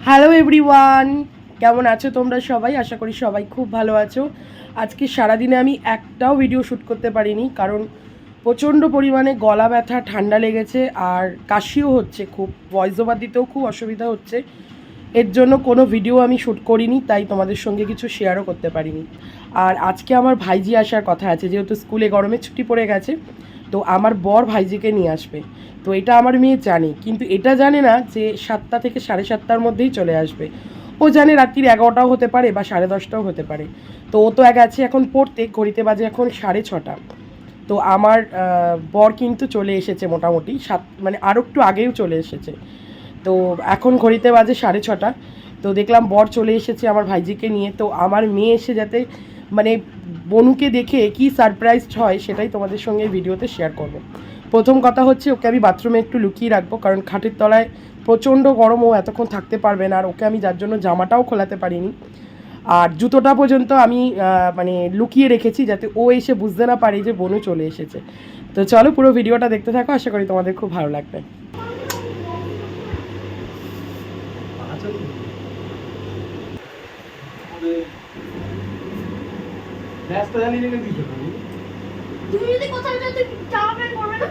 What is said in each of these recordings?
Hello everyone, কেমন আছো তোমরা সবাই? আশা করি সবাই খুব ভালো আছো। আজকে সারাদিনে আমি একটাও ভিডিও শ্যুট করতে পারিনি, কারণ প্রচণ্ড পরিমাণে গলা ব্যথা, ঠান্ডা লেগেছে আর কাশিও হচ্ছে খুব, ভয়েস ওভার দিতেও খুব অসুবিধা হচ্ছে। এর জন্য কোনো ভিডিও আমি শ্যুট করিনি, তাই তোমাদের সঙ্গে কিছু শেয়ারও করতে পারিনি। আর আজকে আমার ভাইজি আসার কথা আছে, যেহেতু স্কুলে গরমের ছুটি পড়ে গেছে, তো আমার বর ভাইজিকে নিয়ে আসবে। তো এটা আমার মেয়ে জানে, কিন্তু এটা জানে না যে 7টা থেকে 7:30টার মধ্যেই চলে আসবে। ও জানে রাত্রির 11টাও হতে পারে বা 10:30টাও হতে পারে। তো ও তো গেছে এখন পড়তে, ঘড়িতে বাজে এখন 6:30। তো আমার বর কিন্তু চলে এসেছে মোটামুটি মানে আরও একটু আগেও চলে এসেছে। তো এখন ঘড়িতে বাজে 6:30। তো দেখলাম বর চলে এসেছে আমার ভাইজিকে নিয়ে। তো আমার মেয়ে এসে যাতে মানে বনুকে দেখে কি সারপ্রাইজড হয় সেটাই তোমাদের সঙ্গে ভিডিওতে শেয়ার করব। প্রথম কথা হচ্ছে, ওকে আমি বাথরুমে একটু লুকিয়ে রাখবো, কারণ খাটের তলায় প্রচণ্ড গরম, ও এতক্ষণ থাকতে পারবে না। আর ওকে আমি যার জন্য জামাটাও খোলাতে পারিনি, আর জুতোটা পর্যন্ত আমি মানে লুকিয়ে রেখেছি, যাতে ও এসে বুঝতে না পারে যে বনু চলে এসেছে। তো চলো পুরো ভিডিওটা দেখতে থাকো, আশা করি তোমাদের খুব ভালো লাগবে। তুমি যদি কোথাও যাও তুমি জামা প্যান্ট পরবে না?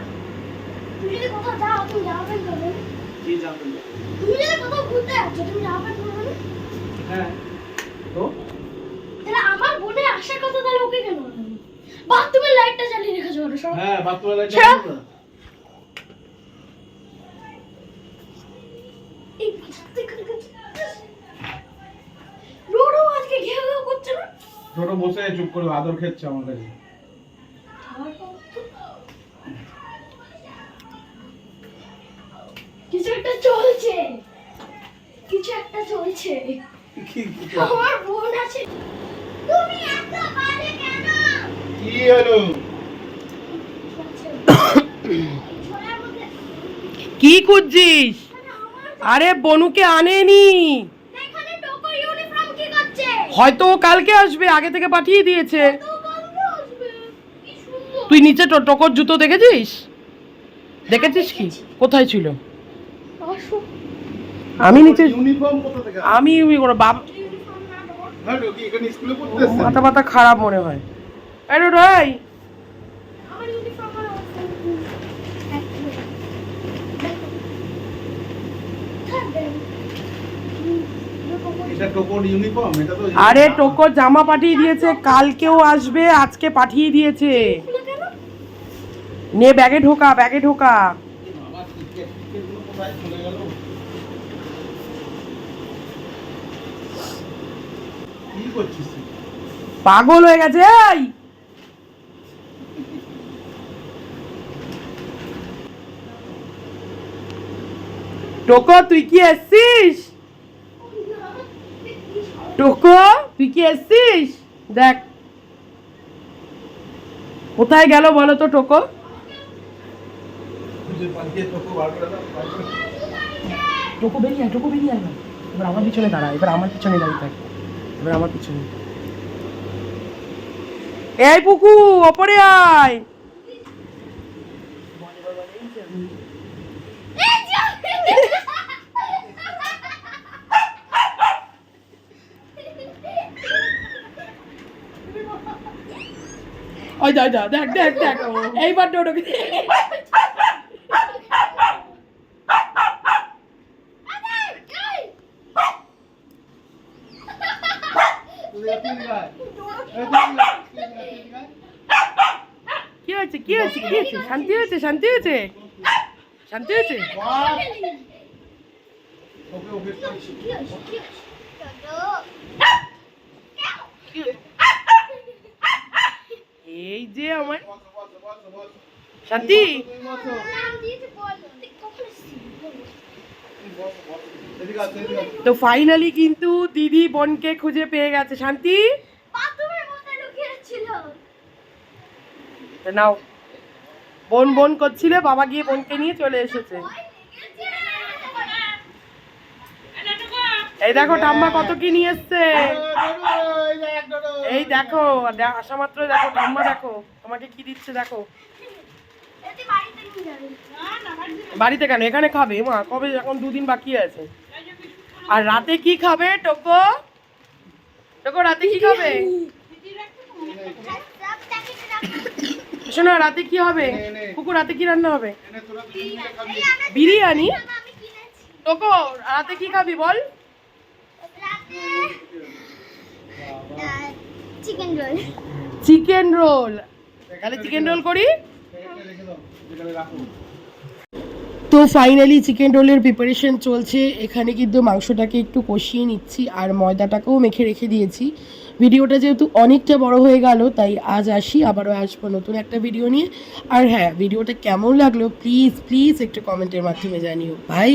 তুমি যদি কোথাও যাও তুমি জামা প্যান্ট পরবে না? কি জামা প্যান্ট? তুমি যদি কোথাও ঘুরতে যাচ্ছ তুমি জামা প্যান্ট পরবে না? হ্যাঁ, তো তাহলে আমার বোনে আসার কথা, তাহলে ওকে কেন বলবে? বাথরুমের লাইটটা জ্বালিয়ে রেখেছো কেন সব? হ্যাঁ, বাথরুমে লাইট ছেড়ো। জ্বালানো না। এই বাচ্চাতে করে করছে। রোডও আজকে ঘেউ ঘেউ করছে না? ছোট বসে চুপ করে আদর খেচ্ছে আমার কাছে। কিছু একটা চলছে, কিছু একটা চলছে। আমার বোন আছে। তুমি এত বাজে কেন? কি হলো? কি খুঁজছিস? আরে বনুকে আনেনি, এখানে টোকো ইউনিফর্ম কি করছে? হয়তো ও কালকে আসবে, আগে থেকে পাঠিয়ে দিয়েছে। তো বন্ধ আসবে। কি সুন্দর। তুই নিচে টোকোর জুতো দেখেছিস? দেখেছিস কি? কোথায় ছিল? আসো। আমি নিচে, ইউনিফর্ম কোথা থেকে? আমি বাবা ইউনিফর্ম না দেবো। হ্যাঁ, কি এখানে স্কুলে পড়তে এসেছে? মাথা মাথা খারাপ মনে হয়। আরে রাই, আমার ইউনিফর্ম আর এটা টোকোর ইউনিফর্ম, এটা তো আরে টোকো জামা পাঠিয়ে দিয়েছে, কালকেও আসবে, আজকে পাঠিয়ে দিয়েছে। নে ব্যাগে ঢোকা, ব্যাগে ঢোকা। আমার টিকেট গুলো কোথায় চলে গেল? কি করছিস তুই? পাগল হয়ে গেছে। এই টোকো তুই কি এসছিস? টোকো তুই কি এসছিস? দেখ কোথায় গেল বলো তো টোকো। তুই পালিয়ে টোকো বার করে দাও, বার করে দাও। টোকো বেরিয়ে আয়, টোকো বেরিয়ে আয় না। এবার আমার পিছনে দাঁড়া, এবার আমার পিছনে দাঁড়িয়ে থাক, এবার আমার পিছনে। এই পুকু, ওপরে আয়। ওই দেখ দেখ দেখ দেখ, এইবার টোটোকে তুই এখানে আয়। এখানে আয়। কি হয়েছে, কি হয়েছে, কি হয়েছে? শান্তি হয়েছে, শান্তি হয়েছে, শান্তি হয়েছে। বাহ! ওকে ওকে এই যে আমার শান্তি। তো ফাইনালি কিন্তু দিদি বোনকে খুঁজে পেয়ে গেছে। শান্তি তো নাও, বোন বোন করছিলে, বাবা গিয়ে বোনকে নিয়ে চলে এসেছে। এই দেখো ঠাম্মা কত কি নিয়ে এসছে। এই দেখো, আসা মাত্র দেখো ঠাম্মা, দেখো তোমাকে কি দিচ্ছে দেখো। বাড়িতে কেন, এখানে খাবে মা? কবে, এখন 2 দিন বাকি আছে। আর রাতে কি খাবে টোকো? টোকো রাতে কি খাবে? শোনো রাতে কি হবে? কুকুর রাতে কি রান্না হবে? এনে তোরা দুজন মিলে খাবি। বিরিয়ানি। টোকো রাতে কি খাবি বল? Chicken roll. Chicken roll. তাহলে চিকেন রোল করি। এটা রেখে দাও, যেখানে রাখো। তো ফাইনালি চিকেন রোলের প্রিপারেশন চলছে। এখানে কিন্তু মাংসটাকে একটু কষিয়ে নিচ্ছি আর ময়দাটাকেও মেখে রেখে দিয়েছি। ভিডিওটা যেহেতু অনেকটা বড় হয়ে গেল তাই আজ আসি, আবারও আসবো নতুন একটা ভিডিও নিয়ে। আর হ্যাঁ, ভিডিওটা কেমন লাগলো প্লিজ প্লিজ একটু কমেন্টের মাধ্যমে জানিও। বাই।